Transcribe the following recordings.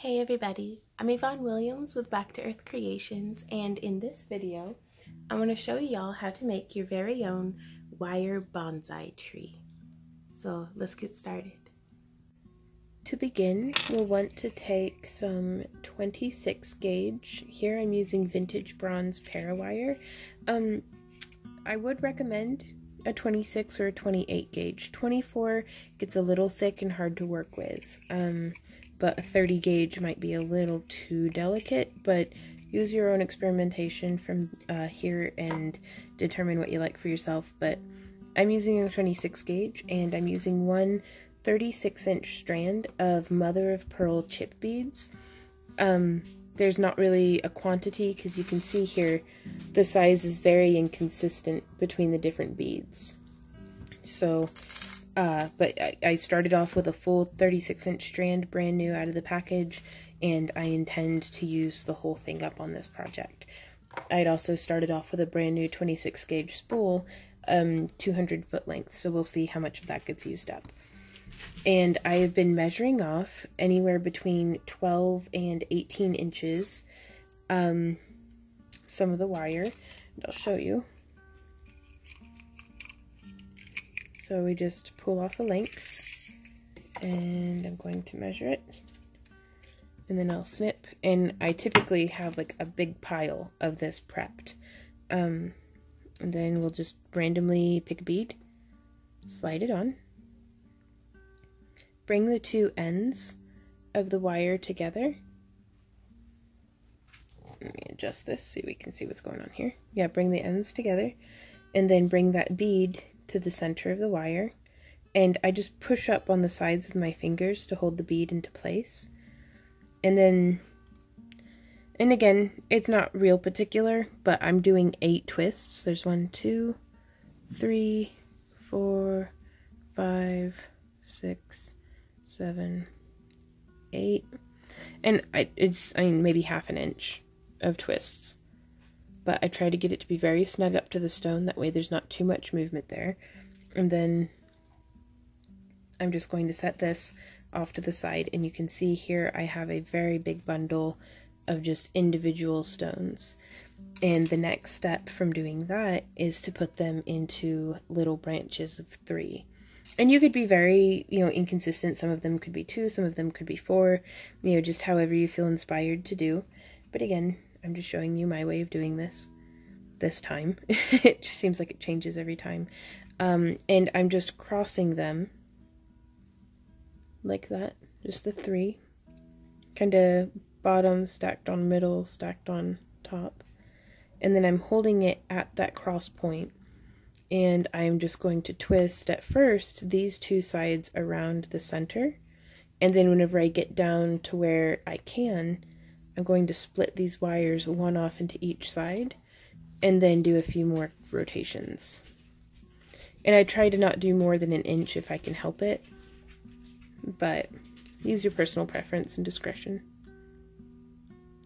Hey everybody, I'm Yvonne Williams with Back to Earth Creations, and in this video I'm going to show y'all how to make your very own wire bonsai tree. So let's get started. To begin, you'll want to take some 26 gauge. Here I'm using vintage bronze parawire. I would recommend a 26 or a 28 gauge. 24 gets a little thick and hard to work with. But a 30 gauge might be a little too delicate, but use your own experimentation from here and determine what you like for yourself. But I'm using a 26 gauge, and I'm using one 36-inch strand of mother of pearl chip beads. There's not really a quantity because you can see here the size is very inconsistent between the different beads. So but I started off with a full 36-inch strand, brand new out of the package, and I intend to use the whole thing up on this project. I'd also started off with a brand new 26 gauge spool, 200 foot length, so we'll see how much of that gets used up. And I have been measuring off anywhere between 12 and 18 inches, some of the wire, and I'll show you. So we just pull off a length, and I'm going to measure it, and then I'll snip, and I typically have like a big pile of this prepped. And then we'll just randomly pick a bead, slide it on, bring the two ends of the wire together. Let me adjust this so we can see what's going on here. Yeah, bring the ends together, and then bring that bead to the center of the wire, and I just push up on the sides with my fingers to hold the bead into place. And again, it's not real particular, but I'm doing 8 twists. There's 1, 2, 3, 4, 5, 6, 7, 8, and it's maybe half an inch of twists. But I try to get it to be very snug up to the stone, that way there's not too much movement there. And then I'm just going to set this off to the side, and you can see here I have a very big bundle of just individual stones. And the next step from doing that is to put them into little branches of 3. And you could be very, inconsistent. Some of them could be 2, some of them could be 4, just however you feel inspired to do. But again, I'm just showing you my way of doing this time. It just seems like it changes every time. And I'm just crossing them like that, just the 3. Kind of bottom, stacked on middle, stacked on top. And then I'm holding it at that cross point. And I'm just going to twist at first these 2 sides around the center. And then whenever I get down to where I can, I'm going to split these wires one off into each side, and then do a few more rotations. And I try to not do more than an inch if I can help it, but use your personal preference and discretion.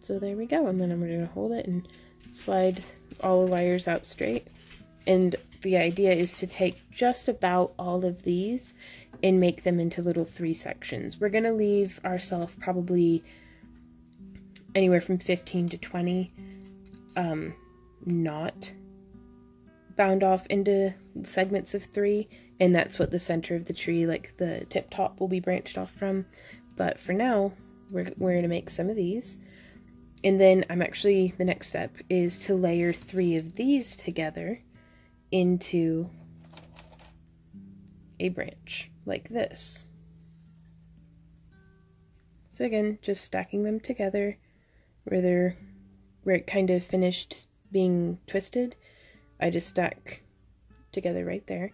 So there we go, and then I'm going to hold it and slide all the wires out straight. And the idea is to take just about all of these and make them into little 3 sections. We're going to leave ourselves probably anywhere from 15 to 20 not bound off into segments of 3, and that's what the center of the tree, like the tip top, will be branched off from. But for now, we're going to make some of these, and then the next step is to layer 3 of these together into a branch like this. So again, just stacking them together where it kind of finished being twisted. I just stack together right there,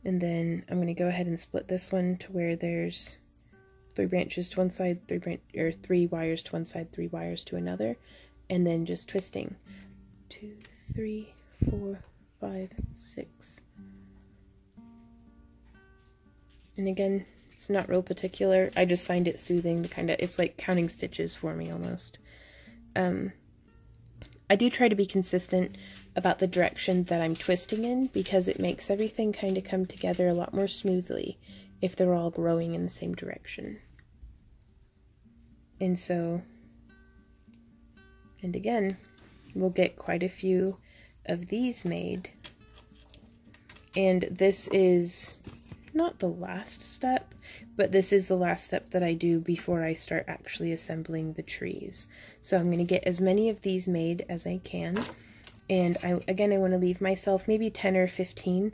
and then I'm going to go ahead and split this one to where there's 3 branches to one side, 3 wires to one side, 3 wires to another, and then just twisting 2, 3, 4, 5, 6. And again, it's not real particular. I just find it soothing to it's like counting stitches for me almost. I do try to be consistent about the direction that I'm twisting in, because it makes everything kind of come together a lot more smoothly if they're all growing in the same direction. And again, we'll get quite a few of these made. And this is not the last step, but this is the last step that I do before I start actually assembling the trees. So I'm going to get as many of these made as I can. And I want to leave myself maybe 10 or 15,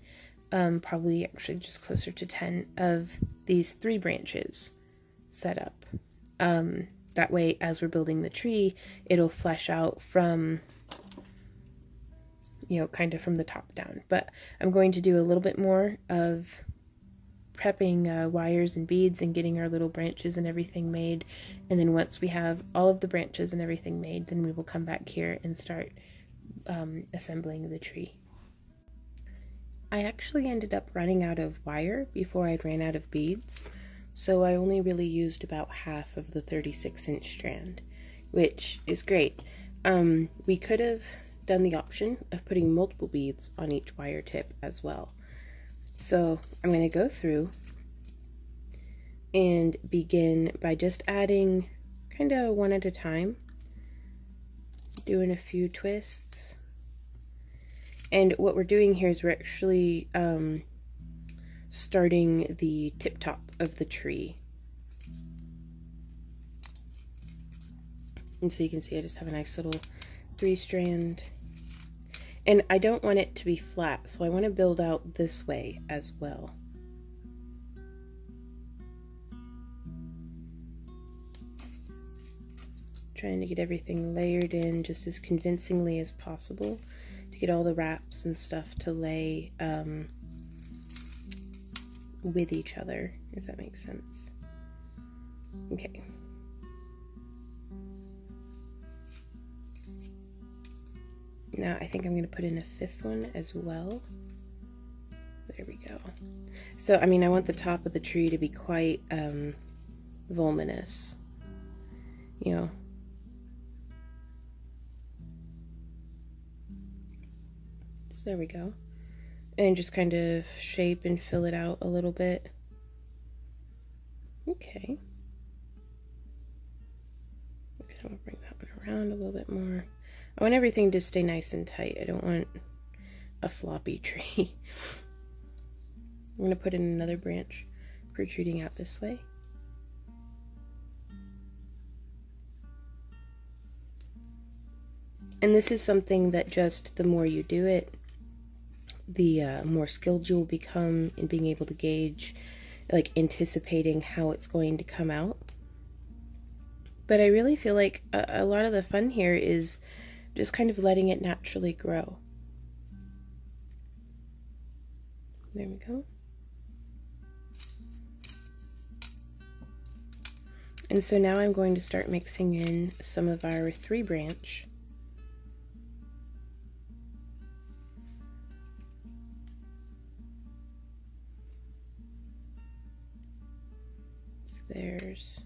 probably actually just closer to 10 of these 3 branches set up. That way, as we're building the tree, it'll flesh out from, you know, kind of from the top down. But I'm going to do a little bit more of prepping wires and beads and getting our little branches and everything made. And then once we have all of the branches and everything made, then we will come back here and start assembling the tree. I actually ended up running out of wire before I ran out of beads. So I only really used about half of the 36-inch strand, which is great. We could have done the option of putting multiple beads on each wire tip as well. So I'm going to go through and begin by just adding kind of one at a time, doing a few twists. And what we're doing here is we're actually starting the tip top of the tree. And so you can see I just have a nice little 3-strand. And I don't want it to be flat, so I want to build out this way as well. Trying to get everything layered in just as convincingly as possible to get all the wraps and stuff to lay with each other, if that makes sense. Okay. Now I think I'm going to put in a 5th one as well. There we go. So, I mean, I want the top of the tree to be quite voluminous, you know. So there we go. And just kind of shape and fill it out a little bit. Okay. Okay, I'll bring that one around a little bit more. I want everything to stay nice and tight. I don't want a floppy tree. I'm going to put in another branch protruding out this way. And this is something that just the more you do it, the more skilled you'll become in being able to gauge, like anticipating how it's going to come out. But I really feel like a lot of the fun here is just kind of letting it naturally grow. There we go. And so now I'm going to start mixing in some of our 3-branch. So there's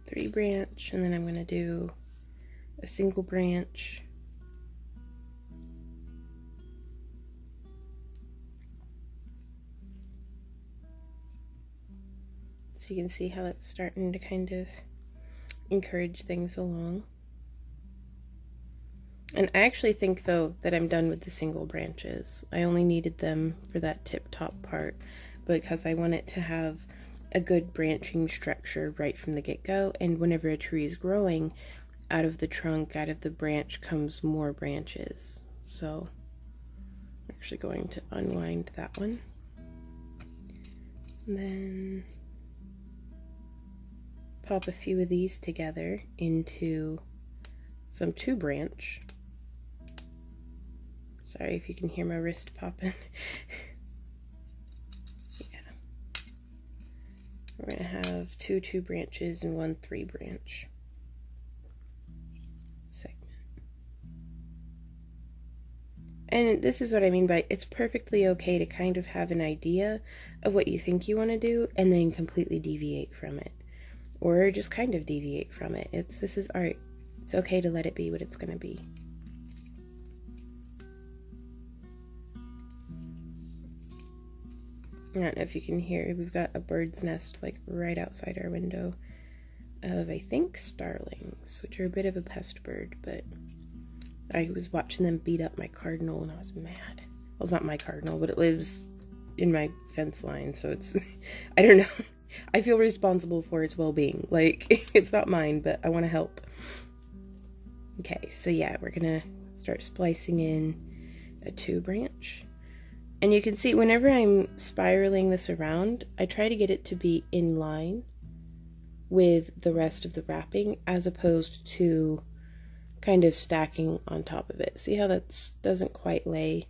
3-branch, and then I'm going to do a single branch. So you can see how that's starting to kind of encourage things along. And I actually think, though, that I'm done with the single branches. I only needed them for that tip-top part because I want it to have a good branching structure right from the get-go, and whenever a tree is growing, out of the trunk, out of the branch comes more branches. So I'm actually going to unwind that one. And then pop a few of these together into some 2-branch. Sorry if you can hear my wrist popping. Yeah. We're going to have 2 2-branches and 1 3-branch segment. And this is what I mean by it's perfectly okay to kind of have an idea of what you think you want to do and then completely deviate from it. Or just kind of deviate from it. This is art. It's okay to let it be what it's going to be. I don't know if you can hear, we've got a bird's nest like right outside our window. of, I think, starlings, which are a bit of a pest bird, but I was watching them beat up my cardinal and I was mad. Well, it's not my cardinal, but it lives in my fence line, so it's, I don't know. I feel responsible for its well-being. Like, it's not mine, but I want to help. Okay, so yeah, we're gonna start splicing in a 2 branch. And you can see whenever I'm spiraling this around, I try to get it to be in line with the rest of the wrapping as opposed to kind of stacking on top of it. See how that doesn't quite lay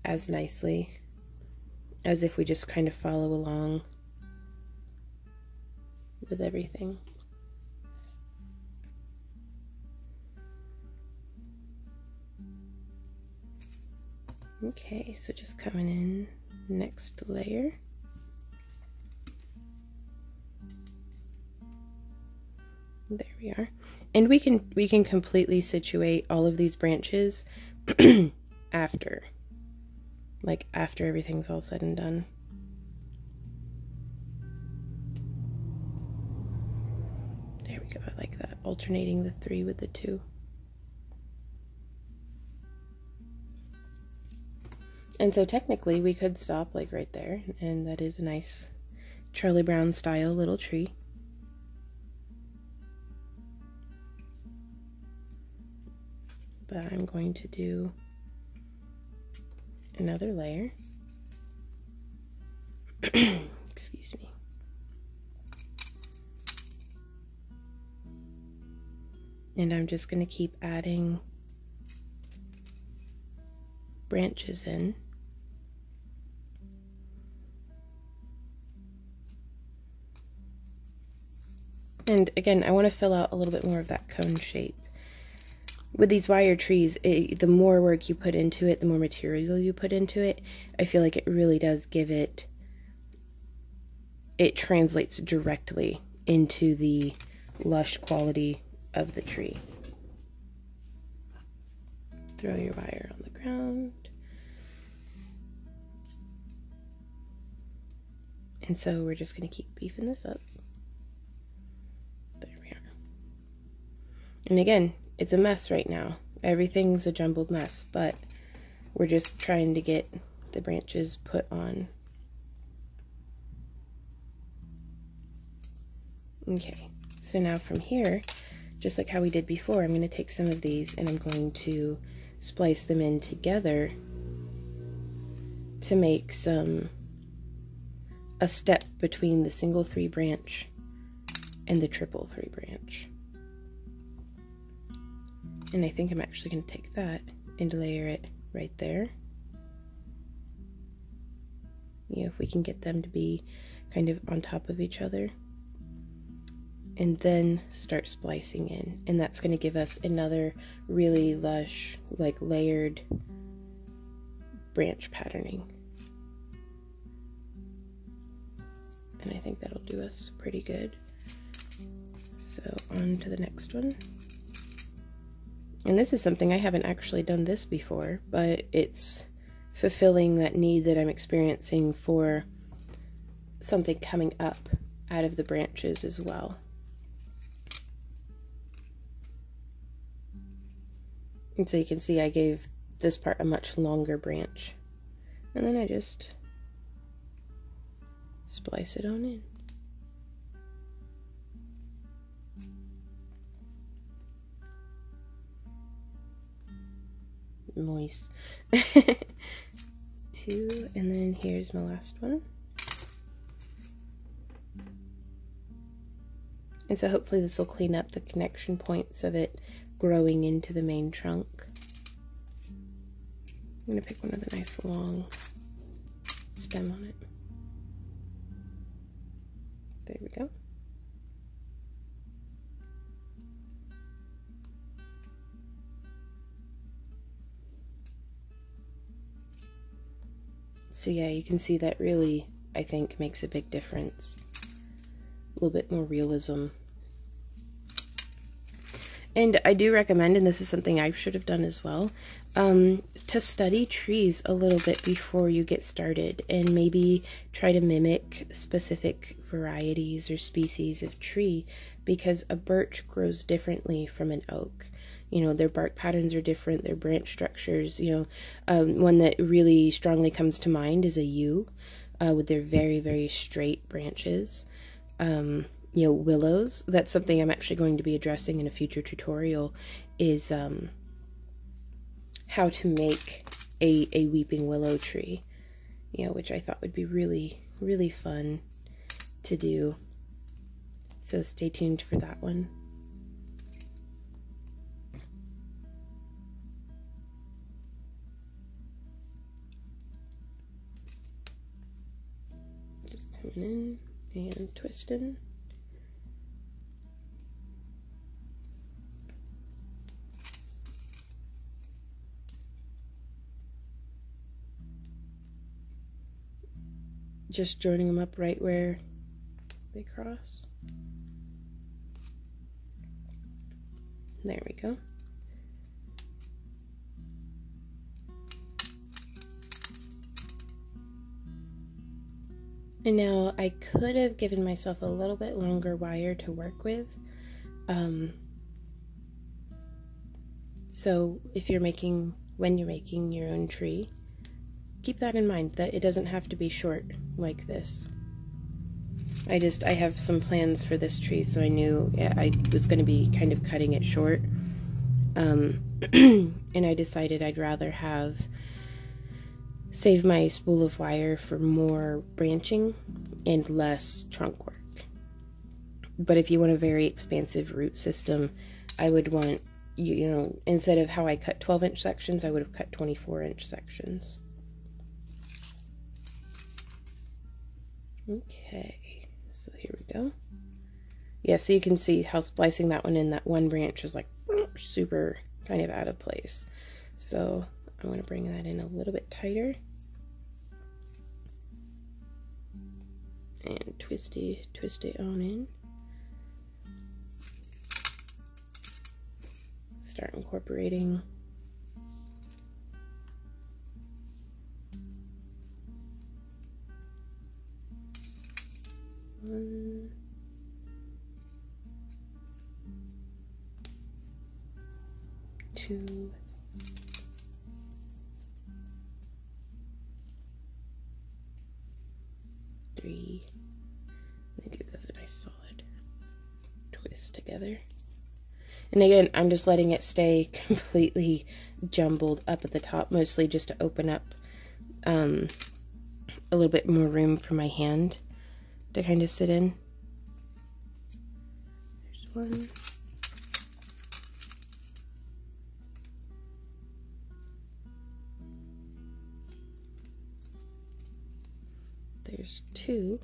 as nicely as if we just kind of follow along with everything. Okay, so just coming in next layer. There we are. And we can completely situate all of these branches after everything's all said and done. There we go. I like that, alternating the 3 with the 2. And so technically we could stop like right there, and that is a nice Charlie Brown style little tree. But I'm going to do another layer. Excuse me. And I'm just going to keep adding branches in. And again, I want to fill out a little bit more of that cone shape. With these wire trees, the more work you put into it, the more material you put into it, I feel like it really does give it, it translates directly into the lush quality of the tree. Throw your wire on the ground. And so we're just going to keep beefing this up. There we are. And again, it's a mess right now. Everything's a jumbled mess, but we're just trying to get the branches put on. Okay, so now from here, just like how we did before, I'm going to take some of these and I'm going to splice them in together to make a step between the single 3 branch and the triple 3 branch. And I think I'm actually going to take that and layer it right there. You know, if we can get them to be kind of on top of each other. And then start splicing in. And that's going to give us another really lush, like layered branch patterning. And I think that'll do us pretty good. So on to the next one. And this is something I haven't actually done this before, but it's fulfilling that need that I'm experiencing for something coming up out of the branches as well. And so you can see I gave this part a much longer branch. And then I just splice it on in. Moist. 2, and then here's my last one. And so hopefully this will clean up the connection points of it growing into the main trunk. I'm going to pick one with a nice long stem on it. There we go. So yeah, you can see that really, I think, makes a big difference. A little bit more realism. And I do recommend, and this is something I should have done as well, to study trees a little bit before you get started, and maybe try to mimic specific varieties or species of tree, because a birch grows differently from an oak. You know, their bark patterns are different, their branch structures, you know. One that really strongly comes to mind is a yew, with their very, very straight branches. You know, willows, that's something I'm actually going to be addressing in a future tutorial, is how to make a weeping willow tree, you know, which I thought would be really, really fun to do. So stay tuned for that one. Just coming in and twisting. Just joining them up right where they cross. There we go. And now I could have given myself a little bit longer wire to work with. So if you're making, when you're making your own tree, keep that in mind, that it doesn't have to be short like this. I have some plans for this tree, so I knew I was going to be kind of cutting it short. And I decided I'd rather save my spool of wire for more branching and less trunk work. But if you want a very expansive root system, I would want, you know, instead of how I cut 12-inch sections, I would have cut 24-inch sections. Okay, so here we go. Yeah, so you can see how splicing that one in, that one branch is like super kind of out of place. So I want to bring that in a little bit tighter. And twist it on in. Start incorporating. One, two, three. Let me give this a nice solid twist together. And again, I'm just letting it stay completely jumbled up at the top, mostly just to open up a little bit more room for my hand to kind of sit in. There's one. There's two.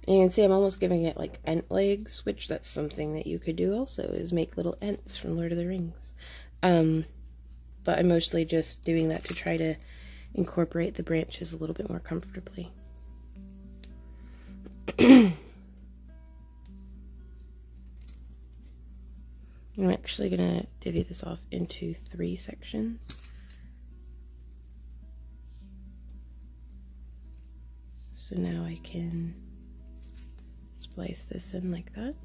And you can see I'm almost giving it like ent legs, which that's something that you could do also, is make little ents from Lord of the Rings. But I'm mostly just doing that to try to incorporate the branches a little bit more comfortably. I'm actually going to divvy this off into 3 sections. So now I can splice this in like that.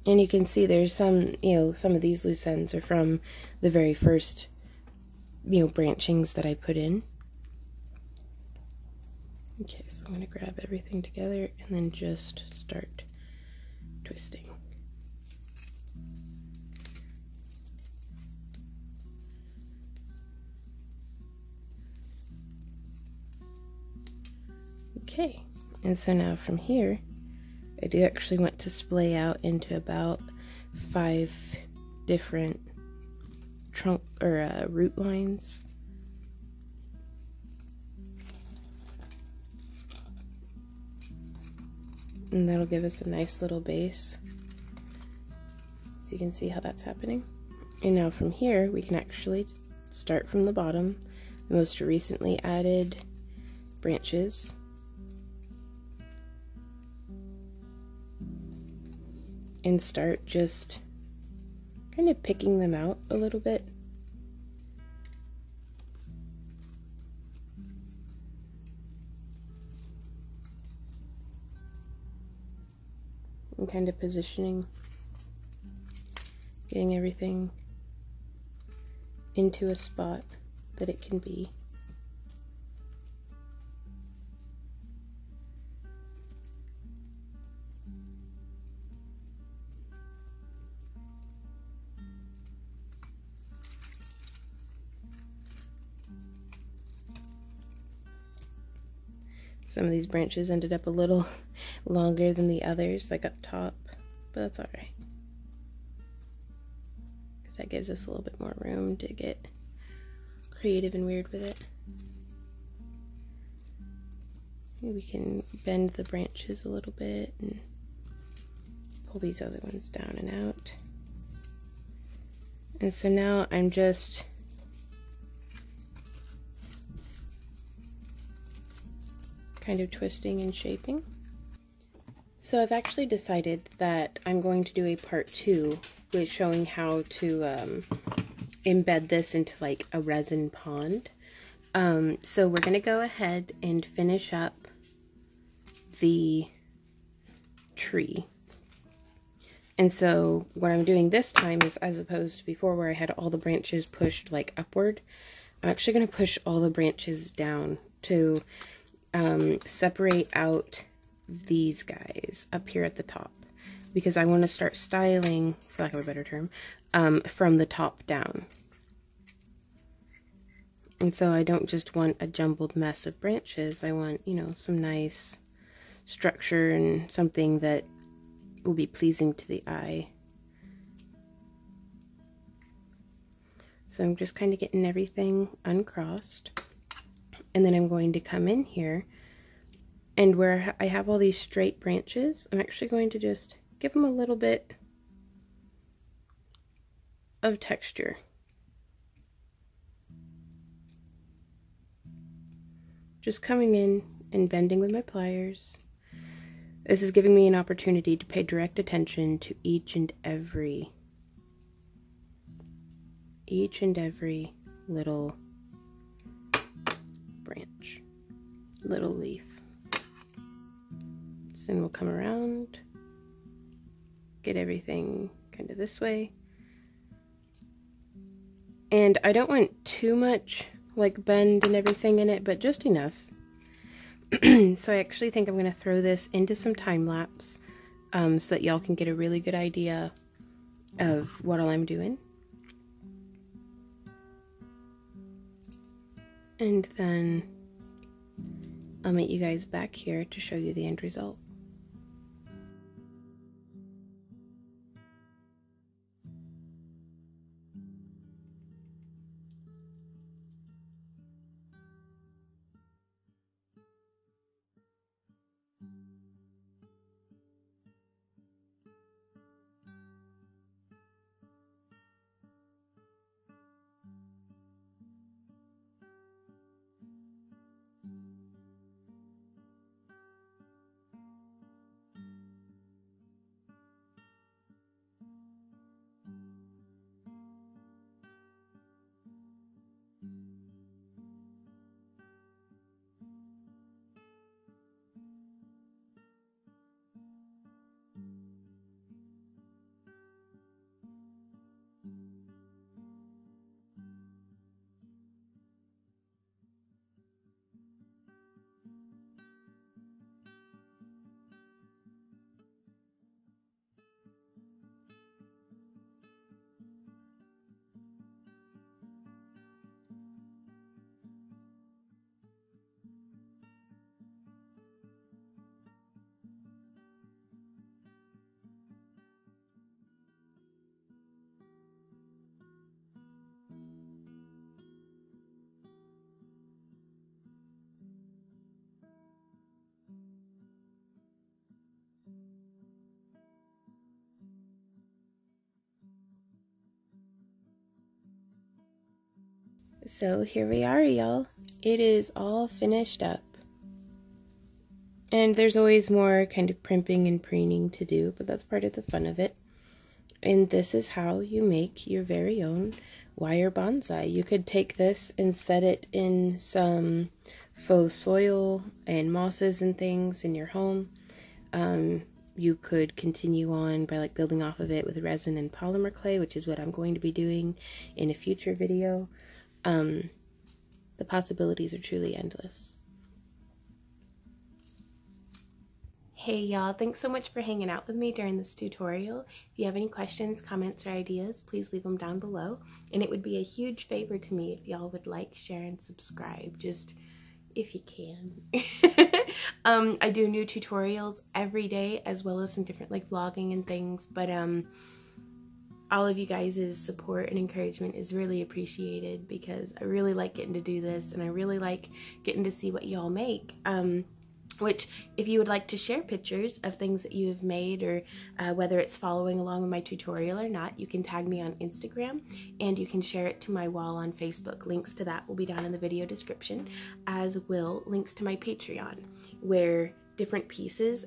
And you can see there's some, some of these loose ends are from the very first, branchings that I put in. Okay, so I'm going to grab everything together and then just start twisting. Okay, and so now from here, I do actually want to splay out into about 5 different trunk or root lines. And that'll give us a nice little base. So you can see how that's happening. And now from here, we can actually start from the bottom. The most recently added branches. And start just kind of picking them out a little bit. And kind of positioning, getting everything into a spot that it can be. Some of these branches ended up a little longer than the others, like up top, but that's alright. Because that gives us a little bit more room to get creative and weird with it. Maybe we can bend the branches a little bit and pull these other ones down and out. And so now I'm just kind of twisting and shaping. So I've actually decided that I'm going to do a part 2 with showing how to embed this into like a resin pond. So we're going to go ahead and finish up the tree. And so what I'm doing this time is, as opposed to before where I had all the branches pushed like upward, I'm actually going to push all the branches down to separate out these guys up here at the top, because I want to start styling, for lack of a better term, from the top down. And so I don't just want a jumbled mess of branches. I want, you know, some nice structure and something that will be pleasing to the eye. So I'm just kind of getting everything uncrossed. And then I'm going to come in here, and where I have all these straight branches, I'm actually going to just give them a little bit of texture. Just coming in and bending with my pliers. This is giving me an opportunity to pay direct attention to each and every little branch, little leaf. So then we'll come around, get everything kind of this way. And I don't want too much like bend and everything in it, but just enough. So I actually think I'm going to throw this into some time lapse so that y'all can get a really good idea of what all I'm doing. And then I'll meet you guys back here to show you the end result. So here we are, y'all. It is all finished up. And there's always more kind of primping and preening to do, but that's part of the fun of it. And this is how you make your very own wire bonsai. You could take this and set it in some faux soil and mosses and things in your home. You could continue on by like building off of it with resin and polymer clay, which is what I'm going to be doing in a future video. The possibilities are truly endless. Hey y'all, thanks so much for hanging out with me during this tutorial. If you have any questions, comments, or ideas, please leave them down below. And it would be a huge favor to me if y'all would like, share, and subscribe, just if you can. I do new tutorials every day, as well as some different like vlogging and things, but all of you guys' support and encouragement is really appreciated because I really like getting to do this, and I really like getting to see what y'all make. Which, if you would like to share pictures of things that you have made, or whether it's following along with my tutorial or not, you can tag me on Instagram, and you can share it to my wall on Facebook. Links to that will be down in the video description, as will links to my Patreon, where different pieces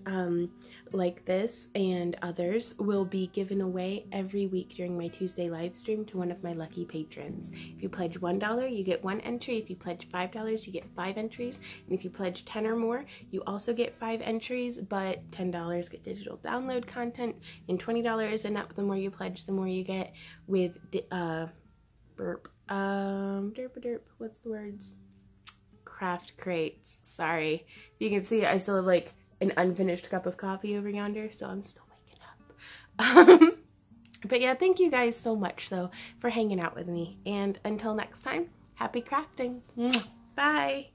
like this and others will be given away every week during my Tuesday live stream to one of my lucky patrons. If you pledge $1, you get 1 entry. If you pledge $5, you get 5 entries. And if you pledge 10 or more, you also get 5 entries, but $10 get digital download content, and $20 and up, the more you pledge, the more you get with what's the words? Craft crates. Sorry. You can see I still have like an unfinished cup of coffee over yonder, so I'm still waking up. But yeah, thank you guys so much though for hanging out with me, and until next time, happy crafting. Bye.